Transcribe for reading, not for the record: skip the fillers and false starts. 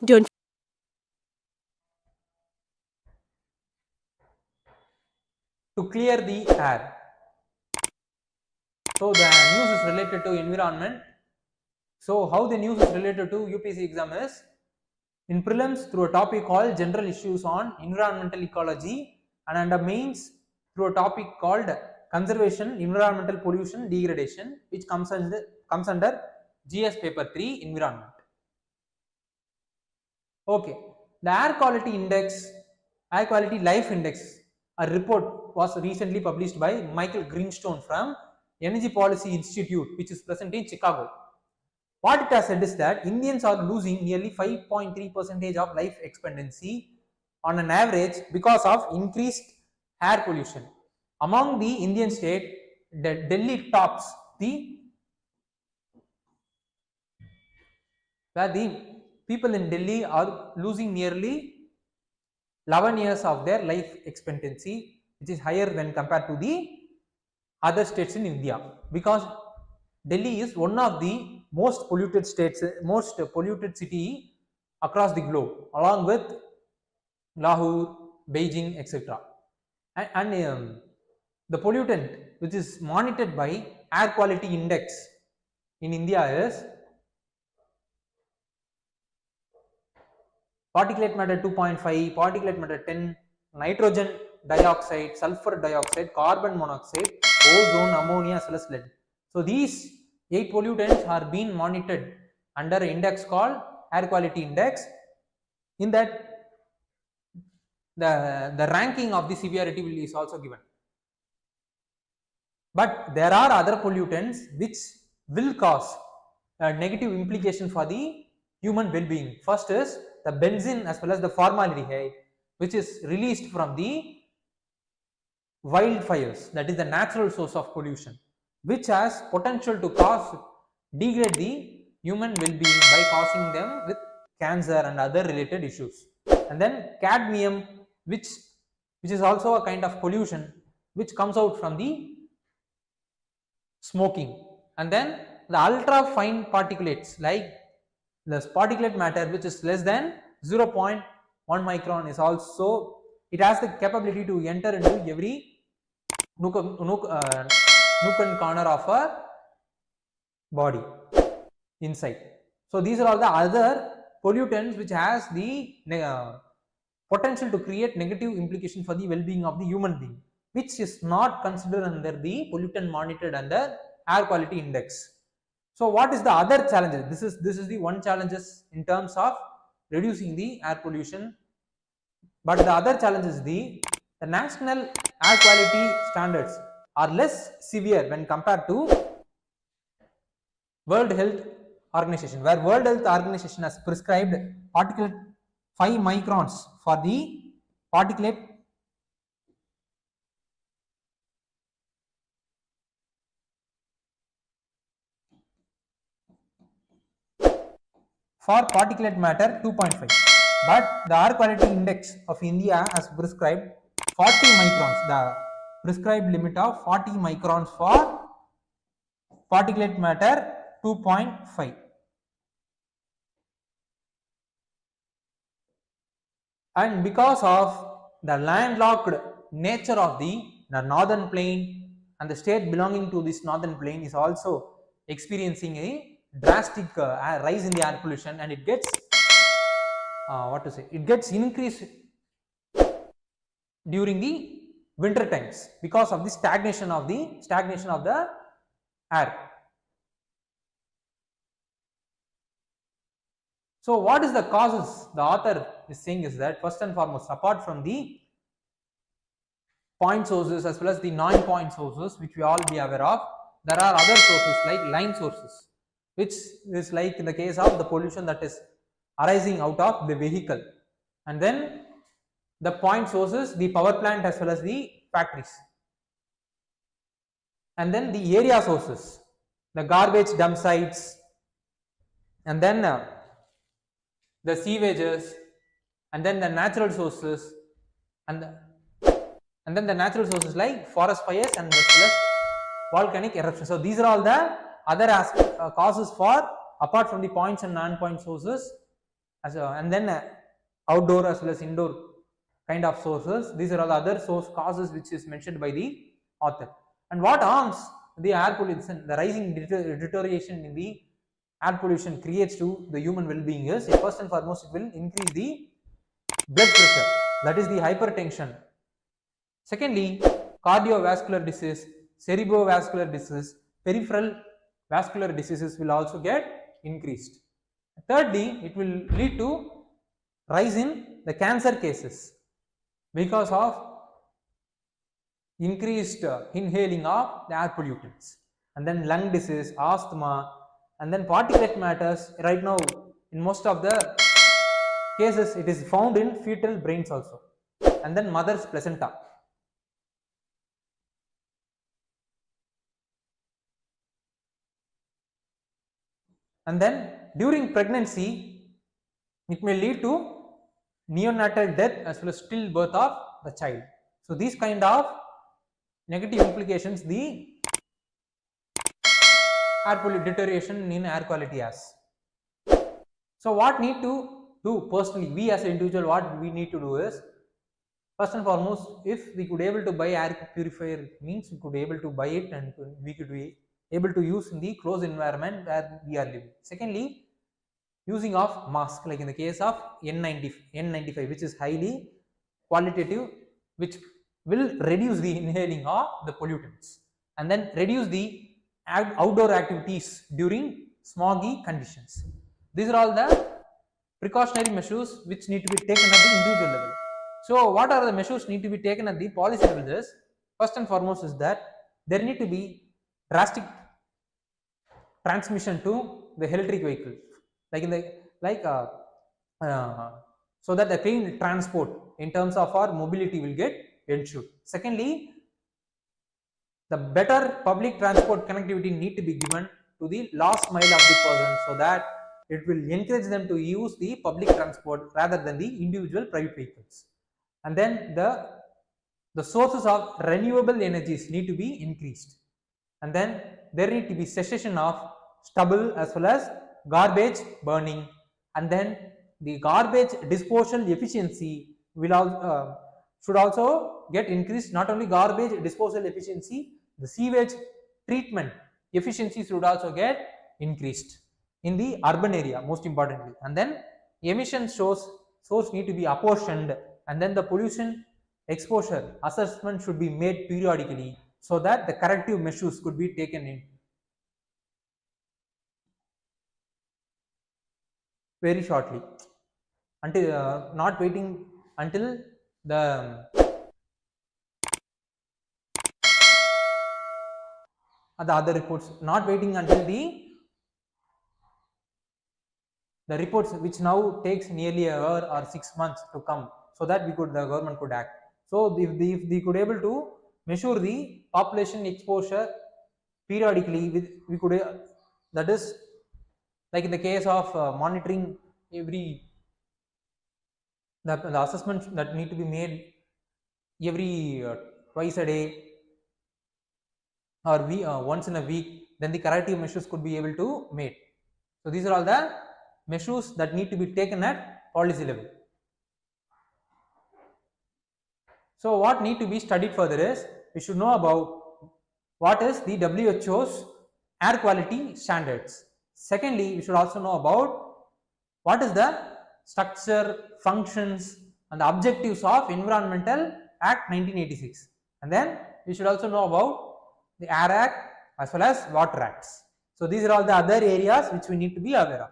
Don't to clear the air. So the news is related to environment. So how the news is related to UPSC exam is in prelims through a topic called general issues on environmental ecology, and under mains through a topic called conservation, environmental pollution, degradation, which comes under GS paper 3 environment. Okay, the air quality life index, a report was recently published by Michael Greenstone from Energy Policy Institute, which is present in Chicago. What it has said is that Indians are losing nearly 5.3% of life expectancy on an average because of increased air pollution. Among the Indian state, Delhi tops the where the people in Delhi are losing nearly 11 years of their life expectancy, which is higher when compared to the other states in India, because Delhi is one of the most polluted states, most polluted city across the globe, along with Lahore, Beijing, etc. And the pollutant which is monitored by air quality index in India is particulate matter 2.5, particulate matter 10, nitrogen dioxide, sulfur dioxide, carbon monoxide, ozone, ammonia as well as lead. So these 8 pollutants are being monitored under an index called air quality index. In that, the ranking of the severity is also given. But there are other pollutants which will cause a negative implication for the human well-being. First is the benzene as well as the formaldehyde, which is released from the wildfires, that is the natural source of pollution, which has potential to degrade the human well-being by causing them with cancer and other related issues. And then cadmium, which is also a kind of pollution which comes out from the smoking. And then the ultra fine particulates like the particulate matter which is less than 0.1 micron is also, it has the capability to enter into every nook and corner of a body inside. So these are all the other pollutants which has the potential to create negative implication for the well-being of the human being, which is not considered under the pollutant monitored under air quality index. So what is the other challenges? This is the one challenges in terms of reducing the air pollution, but the other challenge is the national air quality standards are less severe when compared to World Health Organization, where World Health Organization has prescribed particulate 5 microns for the particulate matter 2.5, but the air quality index of India has prescribed 40 microns, the prescribed limit of 40 microns for particulate matter 2.5. And because of the landlocked nature of the northern plain, and the state belonging to this northern plain is also experiencing a drastic rise in the air pollution, and it gets it gets increased during the winter times because of the stagnation of the air. So what is the causes? The author is saying is that first and foremost, apart from the point sources as well as the non-point sources which we all be aware of, there are other sources like line sources, which is like in the case of the pollution that is arising out of the vehicle, and then the point sources, the power plant as well as the factories, and then the area sources, the garbage dump sites, and then the sewages, and then the natural sources, and then the natural sources like forest fires and as well as volcanic eruption. So these are all the other causes for, apart from the points and non-point sources, and then outdoor as well as indoor kind of sources. These are all other source causes which is mentioned by the author. And what harms the air pollution, the rising deterioration in the air pollution creates to the human well-being is, first and foremost, it will increase the blood pressure, that is the hypertension. Secondly, cardiovascular disease, cerebrovascular disease, peripheral vascular diseases will also get increased. Thirdly, it will lead to rise in the cancer cases because of increased inhaling of the air pollutants, and then lung disease, asthma, and then particulate matters. Right now, in most of the cases, it is found in fetal brains also, and then mother's placenta. And then during pregnancy, it may lead to neonatal death as well as stillbirth of the child. So these kind of negative implications the air deterioration in air quality has. So what need to do personally, we as an individual, what we need to do is, first and foremost, if we could able to buy air purifier, means we could able to buy it and we could be able to use in the closed environment where we are living. Secondly, using of mask, like in the case of N95, which is highly qualitative, which will reduce the inhaling of the pollutants, and then reduce the outdoor activities during smoggy conditions. These are all the precautionary measures which need to be taken at the individual level. So what are the measures need to be taken at the policy level is, first and foremost is that there need to be drastic transmission to the electric vehicles, like in the so that the clean transport in terms of our mobility will get ensured. Secondly, the better public transport connectivity need to be given to the last mile of the person, so that it will encourage them to use the public transport rather than the individual private vehicles. And then the sources of renewable energies need to be increased, and then there need to be cessation of stubble as well as garbage burning, and then the garbage disposal efficiency will should also get increased. Not only garbage disposal efficiency, the sewage treatment efficiency should also get increased in the urban area, most importantly. And then emission source need to be apportioned, and then the pollution exposure assessment should be made periodically, so that the corrective measures could be taken in very shortly, until not waiting until the other reports, not waiting until the reports which now takes nearly a year or 6 months to come, so that the government could act. So if they could able to measure the population exposure periodically, we could, that is like in the case of monitoring every the assessments that need to be made every twice a day or once in a week, then the corrective measures could be able to made. So these are all the measures that need to be taken at policy level. So what need to be studied further is, we should know about what is the WHO's air quality standards. Secondly, we should also know about what is the structure, functions and the objectives of Environmental Act 1986. And then we should also know about the Air Act as well as Water Acts. So these are all the other areas which we need to be aware of.